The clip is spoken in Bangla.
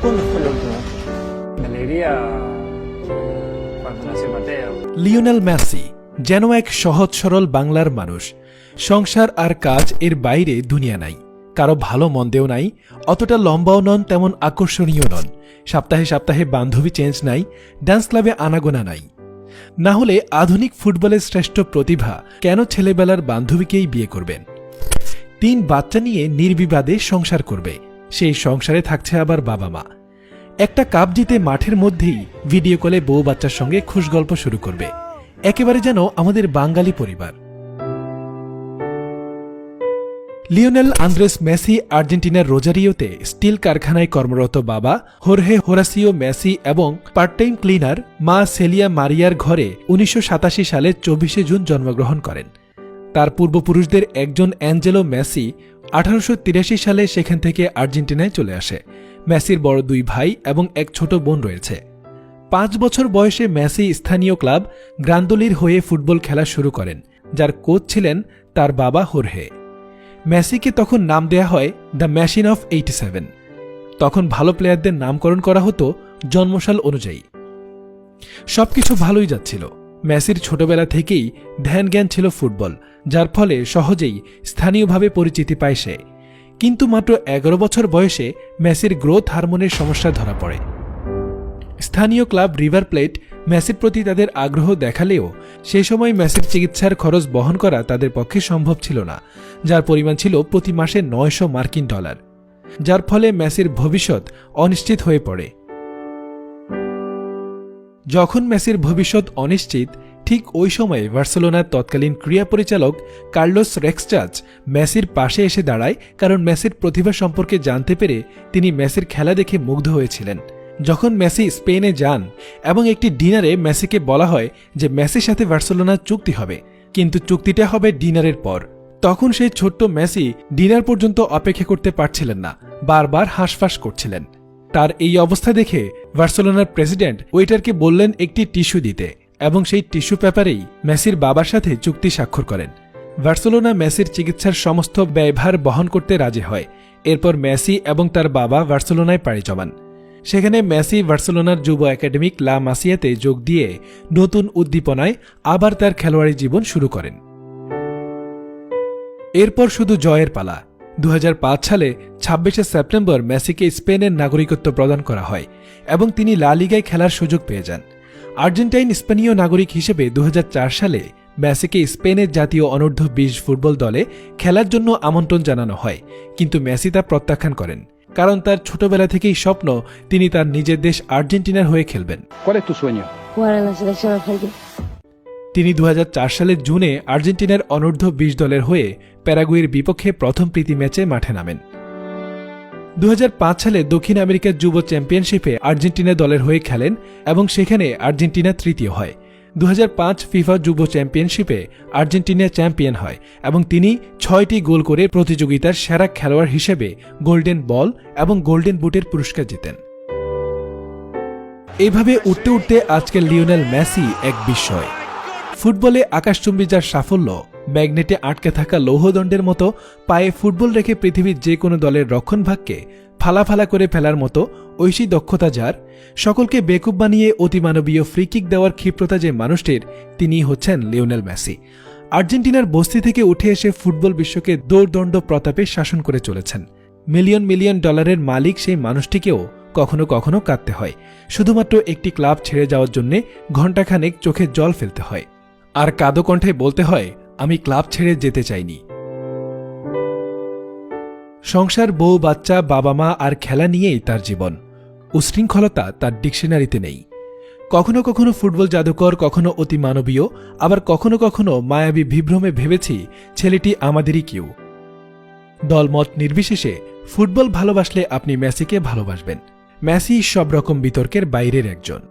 ¿Cuándo fue la última vez? Me alegría cuando nació Mateo. Lionel Messi যেন এক সহজ সরল বাংলার মানুষ। সংসার আর কাজ এর বাইরে দুনিয়া নাই, কারো ভালো মন্দেও নাই, অতটা লম্বাও নন, তেমন আকর্ষণীয় নন। সপ্তাহে সপ্তাহে বান্ধবী চেঞ্জ নাই, ডান্স ক্লাবে আনাগোনা নাই। না হলে আধুনিক ফুটবলের শ্রেষ্ঠ প্রতিভা কেন ছেলেবেলার বান্ধবীকেই বিয়ে করবেন? 3 বাচ্চা নিয়ে নির্বিবাদে সংসার করবে, সেই সংসারে থাকছে আবার বাবা মা। একটা কাপ জিতে মাঠের মধ্যেই ভিডিও কলে বউ বাচ্চার সঙ্গে খুশগল্প শুরু করবে, একেবারে যেন আমাদের বাঙালি পরিবার। লিওনেল আন্দ্রেস মেসি আর্জেন্টিনার রোজারিওতে স্টিল কারখানায় কর্মরত বাবা হোর্হে হোরাসিও মেসি এবং পার্ট টাইম ক্লিনার মা সেলিয়া মারিয়ার ঘরে 1987 সালে 24 জুন জন্মগ্রহণ করেন। তার পূর্বপুরুষদের একজন অ্যাঞ্জেলো মেসি 1883 সালে সেখান থেকে আর্জেন্টিনায় চলে আসে। মেসির বড় 2 ভাই এবং এক ছোট বোন রয়েছে। 5 বছর বয়সে মেসি স্থানীয় ক্লাব গ্রান্দোলির হয়ে ফুটবল খেলা শুরু করেন, যার কোচ ছিলেন তার বাবা হোর্হে। মেসিকে তখন নাম দেয়া হয় দ্য মেশিন অফ 87। তখন ভালো প্লেয়ারদের নামকরণ করা হতো জন্মসাল অনুযায়ী। সবকিছু ভালোই যাচ্ছিল। মেসির ছোটবেলা থেকেই ধ্যান জ্ঞান ছিল ফুটবল, যার ফলে সহজেই স্থানীয়ভাবে পরিচিতি পায় সে। কিন্তু মাত্র 11 বছর বয়সে মেসির গ্রোথ হারমোনের সমস্যা ধরা পড়ে। স্থানীয় ক্লাব রিভার প্লেট মেসির প্রতি তাদের আগ্রহ দেখালেও সে সময় মেসির চিকিৎসার খরচ বহন করা তাদের পক্ষে সম্ভব ছিল না, যার পরিমাণ ছিল প্রতি মাসে $900, যার ফলে মেসির ভবিষ্যৎ অনিশ্চিত হয়ে পড়ে। যখন মেসির ভবিষ্যৎ অনিশ্চিত, ঠিক ওই সময়ে বার্সেলোনার তৎকালীন ক্রীড়া পরিচালক কার্লোস রেক্সচাচ মেসির পাশে এসে দাঁড়ায়, কারণ মেসির প্রতিভা সম্পর্কে জানতে পেরে তিনি মেসির খেলা দেখে মুগ্ধ হয়েছিলেন। যখন মেসি স্পেনে যান এবং একটি ডিনারে মেসিকে বলা হয় যে মেসির সাথে বার্সেলোনার চুক্তি হবে, কিন্তু চুক্তিটা হবে ডিনারের পর, তখন সেই ছোট্ট মেসি ডিনার পর্যন্ত অপেক্ষা করতে পারছিলেন না, বারবার হাঁসফাঁস করছিলেন। তার এই অবস্থা দেখে বার্সেলোনার প্রেসিডেন্ট ওয়েটারকে বললেন একটি টিস্যু দিতে, এবং সেই টিস্যু পেপারেই মেসির বাবার সাথে চুক্তি স্বাক্ষর করেন। বার্সেলোনা মেসির চিকিৎসার সমস্ত ব্যয়ভার বহন করতে রাজি হয়। এরপর মেসি এবং তার বাবা বার্সেলোনায় পাড়ি জমান। সেখানে মেসি বার্সেলোনার যুব একাডেমিক লা মাসিয়াতে যোগ দিয়ে নতুন উদ্দীপনায় আবার তার খেলোয়াড়ি জীবন শুরু করেন। এরপর শুধু জয়ের পালা। 2005 সালে 26শে সেপ্টেম্বর মেসিকে স্পেনের নাগরিকত্ব প্রদান করা হয় এবং তিনি লা লিগায় খেলার সুযোগ পেয়ে যান। আর্জেন্টাইন স্পেনীয় নাগরিক হিসেবে 2004 সালে মেসিকে স্পেনের জাতীয় অনূর্ধ্ব 20 ফুটবল দলে খেলার জন্য আমন্ত্রণ জানানো হয়, কিন্তু মেসি তা প্রত্যাখ্যান করেন, কারণ তার ছোটবেলা থেকেই স্বপ্ন তিনি তার নিজের দেশ আর্জেন্টিনার হয়ে খেলবেন। ¿Cuál es tu sueño? Jugar en la selección argentina. তিনি 2004 সালের জুনে আর্জেন্টিনার অনূর্ধ্ব 20 দলের হয়ে প্যারাগুয়ের বিপক্ষে প্রথম প্রীতি ম্যাচে মাঠে নামেন। 2005 সালে দক্ষিণ আমেরিকার যুব চ্যাম্পিয়নশিপে আর্জেন্টিনা দলের হয়ে খেলেন এবং সেখানে আর্জেন্টিনা তৃতীয় হয়। 2005 ফিফা যুব চ্যাম্পিয়নশিপে আর্জেন্টিনা চ্যাম্পিয়ন হয় এবং তিনি 6টি গোল করে প্রতিযোগিতার সেরা খেলোয়াড় হিসেবে গোল্ডেন বল এবং গোল্ডেন বুটের পুরস্কার জিতেন। এইভাবে উঠতে উঠতে আজকের লিওনেল মেসি এক বিস্ময়। ফুটবলে আকাশচুম্বী যার সাফল্য, ম্যাগনেটে আটকে থাকা লৌহদণ্ডের মতো পায়ে ফুটবল রেখে পৃথিবীর যে কোনো দলের রক্ষণভাগকে ফালা করে ফেলার মতো ঐশী দক্ষতা যার, সকলকে বেকুব বানিয়ে অতিমানবীয় ফ্রিকিক দেওয়ার ক্ষিপ্রতা যে মানুষটির, তিনি হচ্ছেন লিওনেল মেসি। আর্জেন্টিনার বস্তি থেকে উঠে এসে ফুটবল বিশ্বকে দৌর্দণ্ড প্রতাপে শাসন করে চলেছেন। মিলিয়ন মিলিয়ন ডলারের মালিক সেই মানুষটিকেও কখনো কখনো কাঁদতে হয়, শুধুমাত্র একটি ক্লাব ছেড়ে যাওয়ার জন্য ঘণ্টাখানেক চোখে জল ফেলতে হয়, আর কাঁদো কণ্ঠে বলতে হয়, আমি ক্লাব ছেড়ে যেতে চাইনি। সংসার, বউ বাচ্চা, বাবা মা আর খেলা নিয়েই তার জীবন। উশৃঙ্খলতা তার ডিকশনারিতে নেই। কখনো কখনো ফুটবল জাদুকর, কখনো অতি মানবীয়, আবার কখনো কখনো মায়াবী বিভ্রমে ভেবেছি ছেলেটি আমাদেরই কেউ। দলমত নির্বিশেষে ফুটবল ভালোবাসলে আপনি মেসিকে ভালোবাসবেন। মেসি সব রকম বিতর্কের বাইরের একজন।